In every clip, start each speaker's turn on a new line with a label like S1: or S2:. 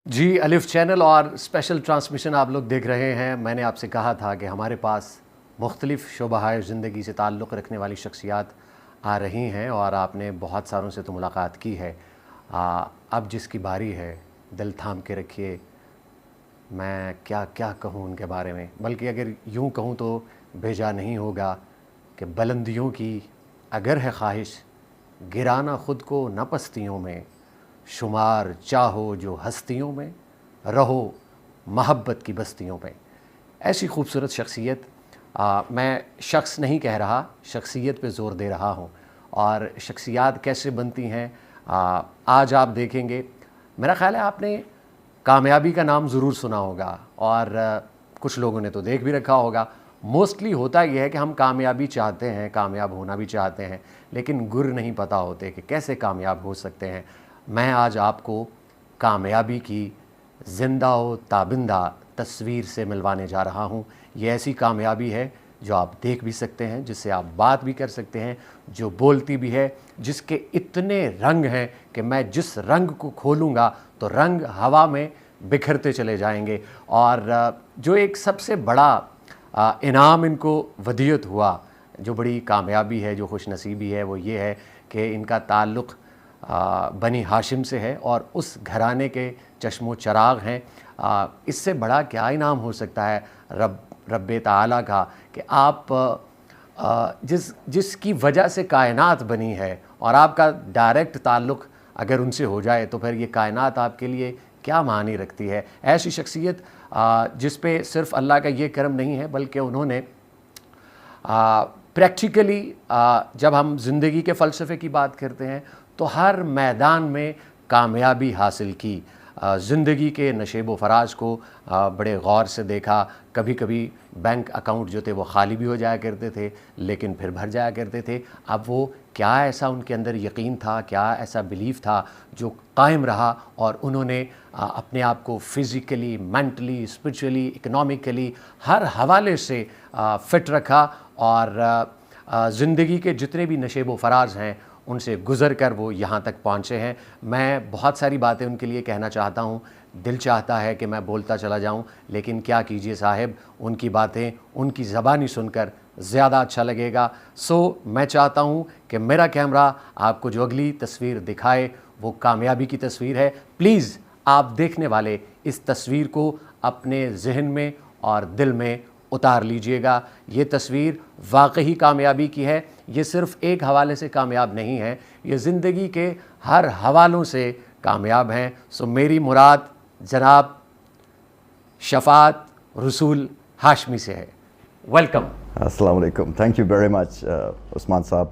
S1: جی الف چینل اور special transmission آپ لوگ دیکھ رہے ہیں. میں نے آپ سے کہا تھا کہ ہمارے پاس مختلف شعبہ زندگی سے تعلق رکھنے والی شخصیات آ رہی ہیں اور آپ نے بہت ساروں سے تو ملاقات کی ہے. اب جس کی باری ہے دل تھام کے رکھیے. میں کیا کہوں ان کے بارے میں، بلکہ اگر یوں کہوں تو بھیجا نہیں ہوگا کہ بلندیوں کی اگر ہے خواہش، گرانا خود کو نہ پستیوں میں، شمار چاہو جو ہستیوں میں، رہو محبت کی بستیوں میں. ایسی خوبصورت شخصیت، میں شخص نہیں کہہ رہا، شخصیت پہ زور دے رہا ہوں. اور شخصیات کیسے بنتی ہیں آج آپ دیکھیں گے. میرا خیال ہے آپ نے کامیابی کا نام ضرور سنا ہوگا اور کچھ لوگوں نے تو دیکھ بھی رکھا ہوگا. موسٹلی ہوتا یہ ہے کہ ہم کامیابی چاہتے ہیں، کامیاب ہونا بھی چاہتے ہیں، لیکن گر نہیں پتہ ہوتے کہ کیسے کامیاب ہو سکتے ہیں. میں آج آپ کو کامیابی کی زندہ و تابندہ تصویر سے ملوانے جا رہا ہوں. یہ ایسی کامیابی ہے جو آپ دیکھ بھی سکتے ہیں، جس سے آپ بات بھی کر سکتے ہیں، جو بولتی بھی ہے، جس کے اتنے رنگ ہیں کہ میں جس رنگ کو کھولوں گا تو رنگ ہوا میں بکھرتے چلے جائیں گے. اور جو ایک سب سے بڑا انعام ان کو ودیعت ہوا، جو بڑی کامیابی ہے، جو خوش نصیبی ہے، وہ یہ ہے کہ ان کا تعلق بنی ہاشم سے ہے اور اس گھرانے کے چشم و چراغ ہیں. اس سے بڑا کیا انعام ہو سکتا ہے رب تعالیٰ کا کہ آپ جس کی وجہ سے کائنات بنی ہے اور آپ کا ڈائریکٹ تعلق اگر ان سے ہو جائے تو پھر یہ کائنات آپ کے لیے کیا معنی رکھتی ہے. ایسی شخصیت جس پہ صرف اللہ کا یہ کرم نہیں ہے بلکہ انہوں نے پریکٹیکلی جب ہم زندگی کے فلسفے کی بات کرتے ہیں تو ہر میدان میں کامیابی حاصل کی. زندگی کے نشیب و فراز کو بڑے غور سے دیکھا. کبھی کبھی بینک اکاؤنٹ جو تھے وہ خالی بھی ہو جایا کرتے تھے لیکن پھر بھر جایا کرتے تھے. اب وہ کیا ایسا ان کے اندر یقین تھا، کیا ایسا بلیف تھا جو قائم رہا اور انہوں نے اپنے آپ کو فزیکلی، مینٹلی، اسپرچولی، اکنامکلی ہر حوالے سے فٹ رکھا اور زندگی کے جتنے بھی نشیب و فراز ہیں ان سے گزر کر وہ یہاں تک پہنچے ہیں. میں بہت ساری باتیں ان کے لیے کہنا چاہتا ہوں، دل چاہتا ہے کہ میں بولتا چلا جاؤں، لیکن کیا کیجئے صاحب، ان کی باتیں ان کی زبانی سن کر زیادہ اچھا لگے گا. میں چاہتا ہوں کہ میرا کیمرہ آپ کو جو اگلی تصویر دکھائے وہ کامیابی کی تصویر ہے. پلیز آپ دیکھنے والے اس تصویر کو اپنے ذہن میں اور دل میں اتار لیجئے گا. یہ تصویر واقعی کامیابی کی ہے. یہ صرف ایک حوالے سے کامیاب نہیں ہے، یہ زندگی کے ہر حوالوں سے کامیاب ہیں. میری مراد جناب شفاعت رسول ہاشمی سے ہے. ویلکم.
S2: السلام علیکم. تھینک یو ویری مچ عثمان صاحب،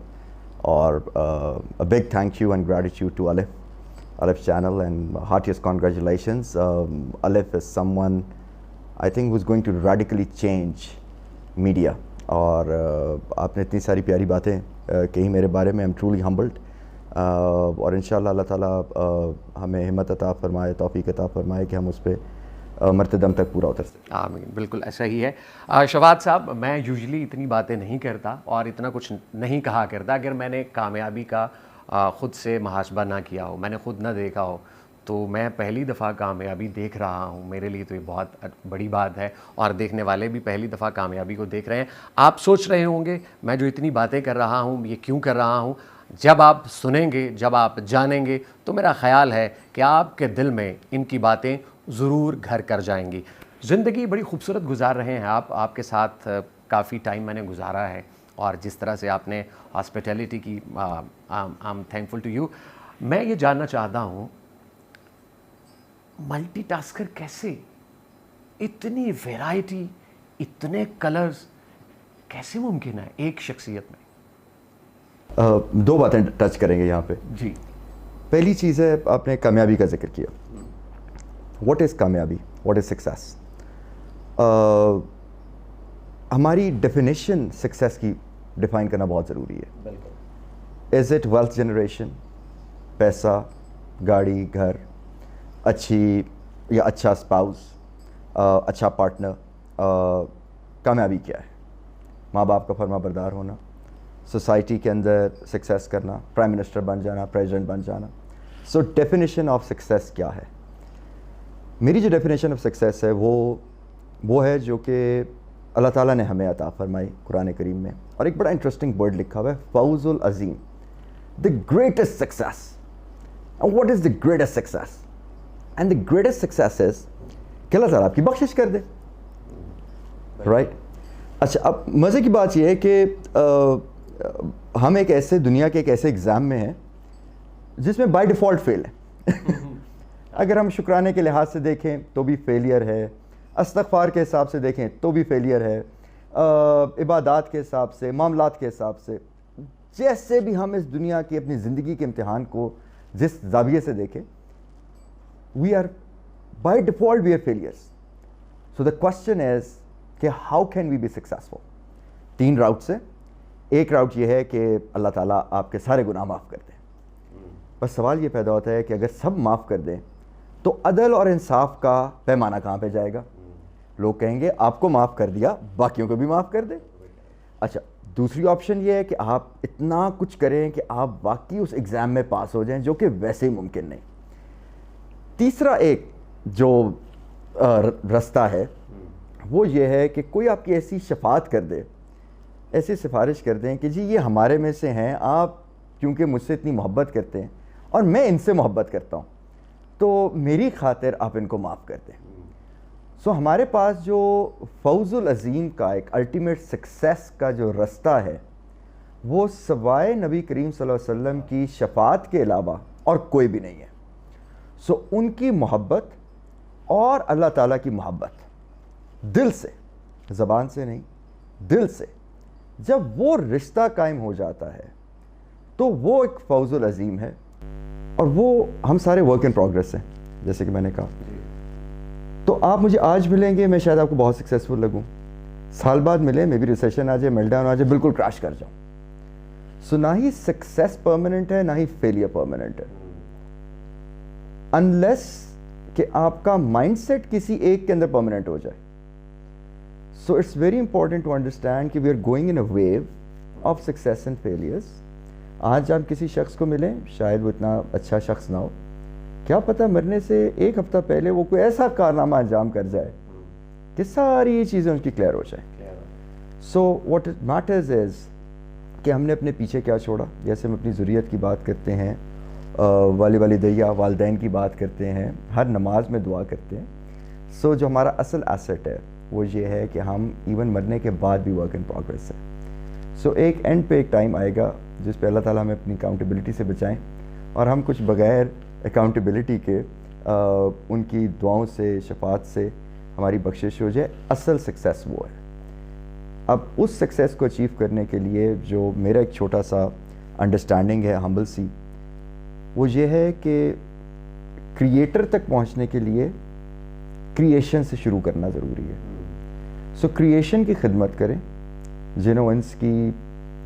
S2: اور a big thank you and gratitude to Alif channel and heartiest congratulations. Alif is someone I think who's going to radically change media. اور آپ نے اتنی ساری پیاری باتیں کہی میرے بارے میں. I'm truly humbled. اور انشاءاللہ اللہ تعالیٰ ہمیں ہمت عطا فرمائے، توفیق عطا فرمائے کہ ہم اس پہ مرتدم تک پورا اتر سکیں.
S1: آمین. بالکل ایسا ہی ہے. شفاعت صاحب، میں یوزلی اتنی باتیں نہیں کرتا اور اتنا کچھ نہیں کہا کرتا اگر میں نے کامیابی کا خود سے محاسبہ نہ کیا ہو، میں نے خود نہ دیکھا ہو. تو میں پہلی دفعہ کامیابی دیکھ رہا ہوں، میرے لیے تو یہ بہت بڑی بات ہے اور دیکھنے والے بھی پہلی دفعہ کامیابی کو دیکھ رہے ہیں. آپ سوچ رہے ہوں گے میں جو اتنی باتیں کر رہا ہوں یہ کیوں کر رہا ہوں. جب آپ سنیں گے، جب آپ جانیں گے تو میرا خیال ہے کہ آپ کے دل میں ان کی باتیں ضرور گھر کر جائیں گی. زندگی بڑی خوبصورت گزار رہے ہیں آپ کے ساتھ کافی ٹائم میں نے گزارا ہے اور جس طرح سے آپ نے ہاسپٹیلٹی کی، I am thankful to you. میں یہ جاننا چاہتا ہوں ملٹی ٹاسکر کیسے، اتنی ویرائٹی، اتنے کلرز کیسے ممکن ہے ایک شخصیت میں؟
S2: دو باتیں ٹچ کریں گے یہاں پہ.
S1: جی.
S2: پہلی چیز ہے، آپ نے کامیابی کا ذکر کیا. واٹ از کامیابی؟ What is success? ہماری ڈیفینیشن سکسیس کی ڈیفائن کرنا بہت ضروری ہے. بالکل. از اٹ ویلتھ جنریشن، پیسہ، گاڑی، گھر، اچھی یا اچھا اسپاؤس، اچھا پارٹنر؟ کامیابی کیا ہے؟ ماں باپ کا فرما بردار ہونا، سوسائٹی کے اندر سکسیس کرنا، پرائم منسٹر بن جانا، پریزیڈنٹ بن جانا. سو ڈیفینیشن آف سکسیس کیا ہے؟ میری جو ڈیفینیشن آف سکسیس ہے وہ ہے جو کہ اللہ تعالیٰ نے ہمیں عطا فرمائی قرآن کریم میں, اور ایک بڑا انٹرسٹنگ ورڈ لکھا ہوا ہے, فوز العظیم, the greatest success. And what is the greatest success? And the greatest success is کہ اللہ تعالیٰ آپ کی بخشش کر دے, رائٹ. اچھا, اب مزے کی بات یہ ہے کہ ہم ایک ایسے دنیا کے ایک ایسے ایگزام میں ہیں جس میں بائی ڈیفالٹ فیل ہے. اگر ہم شکرانے کے لحاظ سے دیکھیں تو بھی فیلئر ہے, استغفار کے حساب سے دیکھیں تو بھی فیلئر ہے, عبادات کے حساب سے, معاملات کے حساب سے, جیسے بھی ہم اس دنیا کی اپنی زندگی کے امتحان کو جس زاویے سے دیکھیں, we are by default we are failures. So the question is کہ how can we be successful? 3 routes ہیں. ایک راؤٹ یہ ہے کہ اللہ تعالیٰ آپ کے سارے گناہ معاف کر دیں. بس سوال یہ پیدا ہوتا ہے کہ اگر سب معاف کر دیں تو عدل اور انصاف کا پیمانہ کہاں پہ جائے گا؟ لوگ کہیں گے آپ کو معاف کر دیا, باقیوں کو بھی معاف کر دیں. اچھا, دوسری آپشن یہ ہے کہ آپ اتنا کچھ کریں کہ آپ واقعی اس ایگزام میں پاس ہو جائیں, جو کہ ویسے ہی ممکن نہیں. تیسرا ایک جو رستہ ہے وہ یہ ہے کہ کوئی آپ کی ایسی شفاعت کر دے, ایسی سفارش کر دیں کہ جی یہ ہمارے میں سے ہیں, آپ کیونکہ مجھ سے اتنی محبت کرتے ہیں اور میں ان سے محبت کرتا ہوں تو میری خاطر آپ ان کو معاف کر دیں. سو ہمارے پاس جو فوز العظیم کا ایک الٹیمیٹ سکسیس کا جو رستہ ہے وہ سوائے نبی کریم صلی اللہ علیہ وسلم کی شفاعت کے علاوہ اور کوئی بھی نہیں ہے. سو ان کی محبت اور اللہ تعالیٰ کی محبت دل سے, زبان سے نہیں, دل سے جب وہ رشتہ قائم ہو جاتا ہے تو وہ ایک فوز العظیم ہے. اور وہ ہم سارے ورک ان پروگریس ہیں جیسے کہ میں نے کہا. تو آپ مجھے آج ملیں گے, میں شاید آپ کو بہت سکسیسفل لگوں, سال بعد ملیں, میں بھی ریسیشن آ جائے, میلٹ ڈاؤن آ جائے, بالکل کریش کر جاؤں. سو نہ ہی سکسیس پرماننٹ ہے نہ ہی فیلئر پرماننٹ ہے, انلیس کہ آپ کا مائنڈ سیٹ کسی ایک کے اندر پرماننٹ ہو جائے. So it's very important to understand کہ we are going in a wave of success and failures. آج آپ کسی شخص کو ملیں, شاید وہ اتنا اچھا شخص نہ ہو, کیا پتہ مرنے سے 1 ہفتہ پہلے وہ کوئی ایسا کارنامہ انجام کر جائے کہ ساری چیزیں ان کی کلیئر ہو جائیں. سو واٹ اٹ میٹرز از کہ ہم نے اپنے پیچھے کیا چھوڑا. جیسے ہم اپنی ذریت کی بات کرتے ہیں, والدیہ والدین کی بات کرتے ہیں, ہر نماز میں دعا کرتے ہیں. سو جو ہمارا اصل ایسٹ ہے وہ یہ ہے کہ ہم ایون مرنے کے بعد بھی ورک ان پروگریس ہے. سو ایک اینڈ پہ ایک ٹائم آئے گا جس پہ اللہ تعالیٰ ہمیں اپنی اکاؤنٹیبلٹی سے بچائیں, اور ہم کچھ بغیر اکاؤنٹیبلٹی کے ان کی دعاؤں سے, شفاعت سے ہماری بخشش ہو جائے. اصل سکسیس وہ ہے. اب اس سکسیس کو اچیو کرنے کے لیے جو میرا ایک چھوٹا سا انڈرسٹینڈنگ ہے, ہمبل سی, وہ یہ ہے کہ کریٹر تک پہنچنے کے لیے کریشن سے شروع کرنا ضروری ہے. سو کریشن کی خدمت کریں, جنوں انس کی,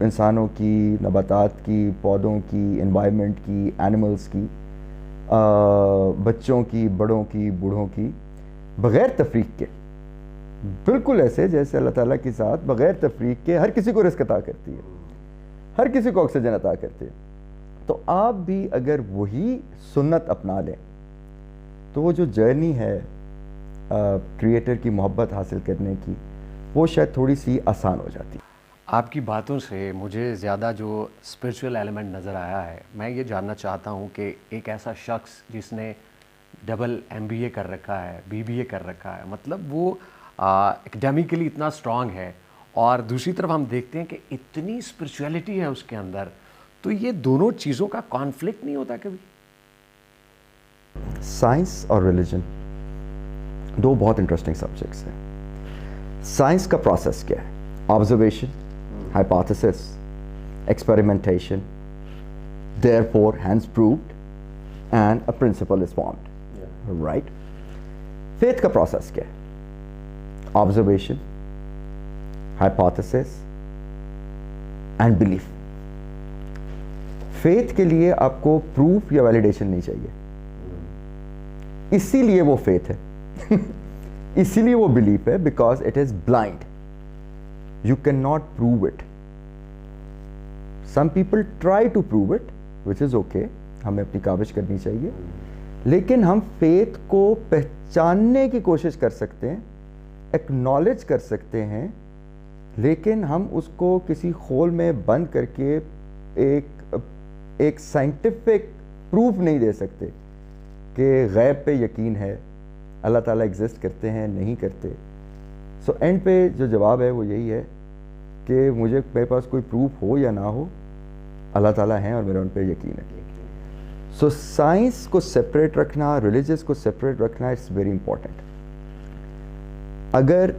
S2: انسانوں کی, نباتات کی, پودوں کی, انوائرمنٹ کی, اینیملز کی, بچوں کی, بڑوں کی, بوڑھوں کی, بغیر تفریق کے. بالکل ایسے جیسے اللہ تعالیٰ کی ذات بغیر تفریق کے ہر کسی کو رزق عطا کرتی ہے, ہر کسی کو آکسیجن عطا کرتی ہے. تو آپ بھی اگر وہی سنت اپنا لیں تو وہ جو جرنی ہے کریٹر کی محبت حاصل کرنے کی, وہ شاید تھوڑی سی آسان ہو جاتی.
S1: آپ کی باتوں سے مجھے زیادہ جو اسپرچول ایلیمنٹ نظر آیا ہے, میں یہ جاننا چاہتا ہوں کہ ایک ایسا شخص جس نے ڈبل MBA کر رکھا ہے, BBA کر رکھا ہے, مطلب وہ اکیڈیمیکلی اتنا اسٹرانگ ہے, اور دوسری طرف ہم دیکھتے ہیں کہ اتنی اسپرچویلٹی ہے اس کے اندر, تو یہ دونوں چیزوں کا کانفلکٹ نہیں ہوتا کبھی؟
S2: سائنس اور ریلیجن دو بہت انٹرسٹنگ سبجیکٹس ہیں. سائنس کا پروسیس کیا ہے؟ Observation, hypothesis, experimentation, therefore hence proved and a principle is formed. Right? Faith کا پروسیس کیا ہے؟ Observation, hypothesis and belief. Faith کے لیے آپ کو پروف یا ویلیڈیشن نہیں چاہیے, اسی لیے وہ فیتھ ہے, اسی لیے وہ بلیف ہے, because it is blind. You can not prove it. Some people try to prove it, which is okay, ہمیں اپنی کاوش کرنی چاہیے, لیکن ہم فیتھ کو پہچاننے کی کوشش کر سکتے ہیں, ایکنالج کر سکتے ہیں, لیکن ہم اس کو کسی خول میں بند کر کے ایک سائنٹیفک پروف نہیں دے سکتے کہ غیب پہ یقین ہے, اللہ تعالیٰ ایگزسٹ کرتے ہیں نہیں کرتے. سو اینڈ پہ جو جواب ہے وہ یہی ہے کہ میرے پاس کوئی پروف ہو یا نہ ہو, اللہ تعالیٰ ہیں اور میرا ان پہ یقین ہے. سو سائنس کو سپریٹ رکھنا, ریلیجس کو سپریٹ رکھنا, اٹس ویری امپورٹنٹ. اگر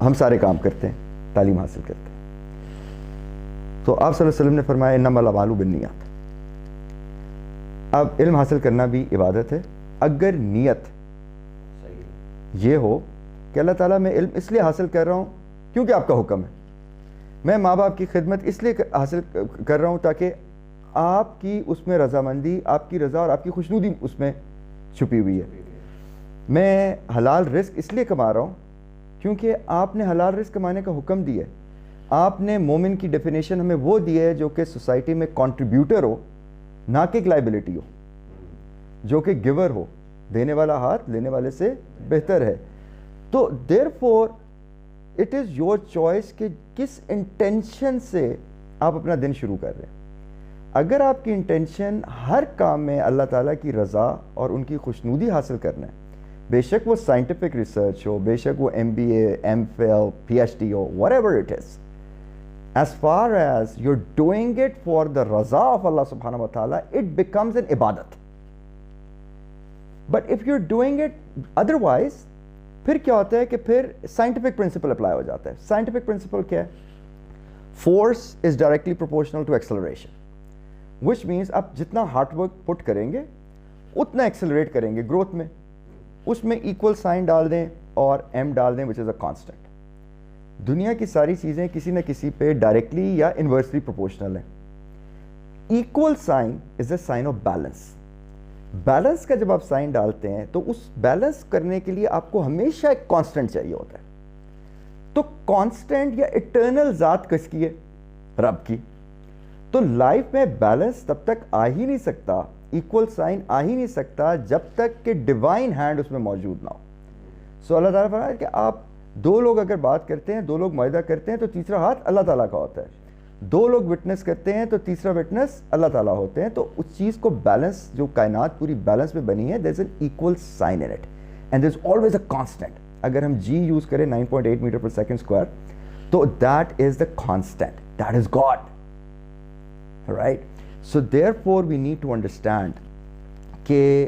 S2: ہم سارے کام کرتے ہیں, تعلیم حاصل کرتے ہیں, تو آپ صلی اللہ علیہ وسلم نے فرمایا انما الاعمال بالنیات. اب علم حاصل کرنا بھی عبادت ہے اگر نیت یہ ہو کہ اللہ تعالیٰ میں علم اس لیے حاصل کر رہا ہوں کیونکہ آپ کا حکم ہے, میں ماں باپ کی خدمت اس لیے حاصل کر رہا ہوں تاکہ آپ کی اس میں رضامندی, آپ کی رضا اور آپ کی خوشنودی اس میں چھپی ہوئی ہے. میں حلال رزق اس لیے کما رہا ہوں کیونکہ آپ نے حلال رزق کمانے کا حکم دیا ہے. آپ نے مومن کی ڈیفینیشن ہمیں وہ دی ہے جو کہ سوسائٹی میں کنٹریبیوٹر ہو, نہ کہ ایک لائبلٹی ہو, جو کہ گیور ہو, دینے والا ہاتھ لینے والے سے بہتر ہے. تو therefore it is your choice کہ کس انٹینشن سے آپ اپنا دن شروع کر رہے ہیں. اگر آپ کی انٹینشن ہر کام میں اللہ تعالیٰ کی رضا اور ان کی خوشنودی حاصل کرنا ہے, بے شک وہ سائنٹیفک ریسرچ ہو, بے شک وہ MBA, MPhil, PhD who, whatever it is, as far as you're doing it for the raza of Allah subhanahu wa ta'ala, it becomes an ibadat. But if you're doing it otherwise, پھر کیا ہوتا ہے کہ پھر scientific principal apply ہو جاتا ہے. Scientific principle کیا ہے؟ Force is directly proportional to acceleration, which means آپ جتنا ہارڈ ورک پٹ کریں گے اتنا ایکسلریٹ کریں گے گروتھ میں. اس میں ایکول سائن ڈال دیں اور M ڈال دیں, وچ از اے کانسٹنٹ. دنیا کی ساری چیزیں کسی نہ کسی پہ ڈائریکٹلی یا انورسلی پروپورشنل ہیں. Equal sign is a sign of balance. Balance کا جب آپ سائن ڈالتے ہیں تو اس بیلنس کرنے کے لیے آپ کو ہمیشہ ایک کانسٹنٹ چاہیے ہوتا ہے. تو کانسٹنٹ یا اٹرنل ذات کس کی ہے؟ رب کی. تو لائف میں بیلنس تب تک آ ہی نہیں سکتا, ایکول سائن آ ہی نہیں سکتا جب تک کہ ڈیوائن ہینڈ اس میں موجود نہ ہو. سو اللہ تعالیٰ فرمایا کہ آپ دو لوگ اگر بات کرتے ہیں, دو لوگ معاہدہ کرتے ہیں, تو تیسرا ہاتھ اللہ تعالیٰ کا ہوتا ہے. دو لوگ وٹنس کرتے ہیں تو تیسرا وٹنس اللہ تعالیٰ ہوتے ہیں. تو اس چیز کو بیلنس, جو کائنات پوری بیلنس میں بنی ہے, there is an equal sign in it and there is always a constant. اگر ہم G یوز کریں 9.8 میٹر پر سیکنڈ اسکوائر, تو that is the constant, that is God, right? So therefore we need to understand کہ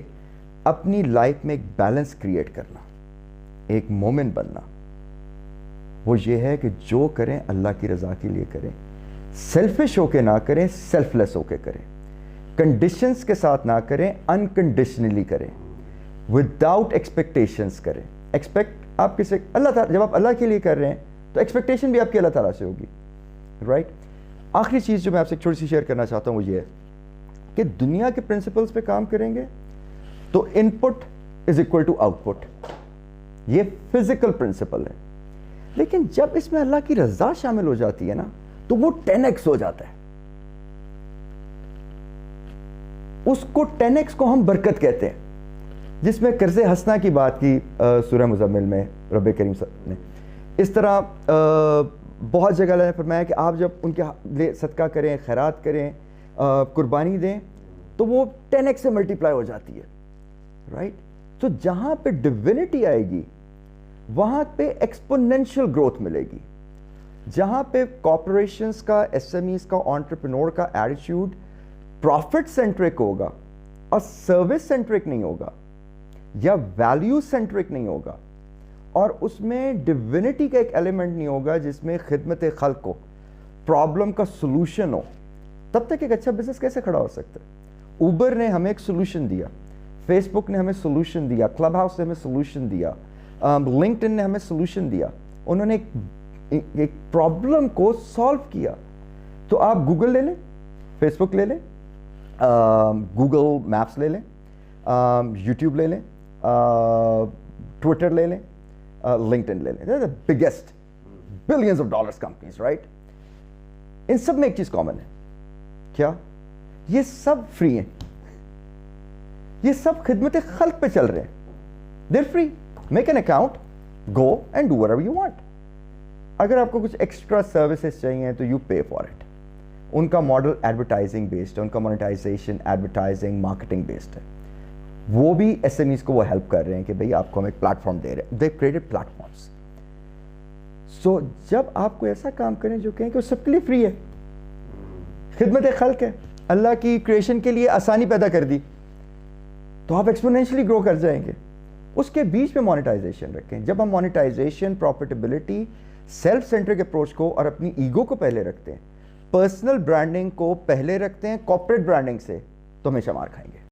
S2: اپنی life میں ایک balance create کرنا, ایک مومن بننا, وہ یہ ہے کہ جو کریں اللہ کی رضا کے لیے کریں, سیلفش ہو کے نہ کریں, سیلف لیس ہو کے کریں, کنڈیشنز کے ساتھ نہ کریں, انکنڈیشنلی کریں, وداؤٹ ایکسپیکٹیشنز کریں. ایکسپیکٹ آپ کسے, اللہ تعالیٰ, جب آپ اللہ کے لیے کر رہے ہیں تو ایکسپیکٹیشن بھی آپ کی اللہ تعالیٰ سے ہوگی, رائٹ. آخری چیز جو میں آپ سے چھوٹی سی شیئر کرنا چاہتا ہوں وہ یہ ہے کہ دنیا کے پرنسپلز پہ کام کریں گے تو input is equal to output. یہ فزیکل پرنسپل ہے. لیکن جب اس میں اللہ کی رضا شامل ہو جاتی ہے نا, تو وہ 10x ہو جاتا ہے. اس کو 10x کو ہم برکت کہتے ہیں, جس میں قرض حسنہ کی بات کی سورہ مزمل میں رب کریم نے. اس طرح بہت جگہ اللہ نے فرمایا کہ آپ جب ان کے لیے صدقہ کریں, خیرات کریں, قربانی دیں, تو وہ 10x سے ملٹیپلائی ہو جاتی ہے, رائٹ. تو جہاں پہ ڈیوینٹی آئے گی وہاں پہ ایکسپونینشیل گروتھ ملے گی. جہاں پہ کارپوریشنز کا, SMEs کا, انٹرپرینور کا ایٹیٹیوڈ پروفٹ سینٹرک ہوگا اور سروس سینٹرک نہیں ہوگا یا ویلیو سینٹرک نہیں ہوگا, اور اس میں ڈیوینٹی کا ایک ایلیمنٹ نہیں ہوگا جس میں خدمت خلق ہو, پرابلم کا سلوشن ہو, تب تک ایک اچھا بزنس کیسے کھڑا ہو سکتا ہے؟ اوبر نے ہمیں ایک سلوشن دیا, فیس بک نے ہمیں سلوشن دیا, کلب ہاؤس نے ہمیں سلوشن دیا, لنکڈ ان نے ہمیں سلوشن دیا. انہوں نے ایک پرابلم کو سالو کیا. تو آپ گوگل لے لیں, فیس بک لے لیں, گوگل میپس لے لیں, یوٹیوب لے لیں, ٹویٹر لے لیں, لنکڈ ان لے لیں, biggest billions of dollars companies, right. ان سب میں ایک چیز کامن ہے, کیا؟ یہ سب فری ہیں. یہ سب خدمت خلق پہ چل رہے ہیں. They're free. Make an account, go and do whatever you want. اگر آپ کو کچھ ایکسٹرا سروسز چاہیے تو یو پے فار اٹ. ان کا ماڈل ایڈورٹائزنگ بیسڈ ہے, ان کا مونیٹائزیشن ایڈورٹائزنگ مارکیٹنگ بیسڈ ہے. وہ بھی ایس ایم ایز کو وہ ہیلپ کر رہے ہیں کہ بھئی آپ کو ہم ایک پلیٹ فارم دے رہے ہیں. They created platforms. So جب آپ کو ایسا کام کریں جو کہیں کہ وہ سب کے لیے فری ہے, خدمت خلق ہے, اللہ کی کریشن کے لیے آسانی پیدا کر دی, تو آپ ایکسپونینشلی گرو کر جائیں گے. اس کے بیچ میں مانیٹائزیشن رکھیں. جب ہم monetisation, profitability, self centric approach کو اور اپنی ایگو کو پہلے رکھتے ہیں, پرسنل برانڈنگ کو پہلے رکھتے ہیں کارپوریٹ برانڈنگ سے, تو ہمیشہ مار کھائیں گے.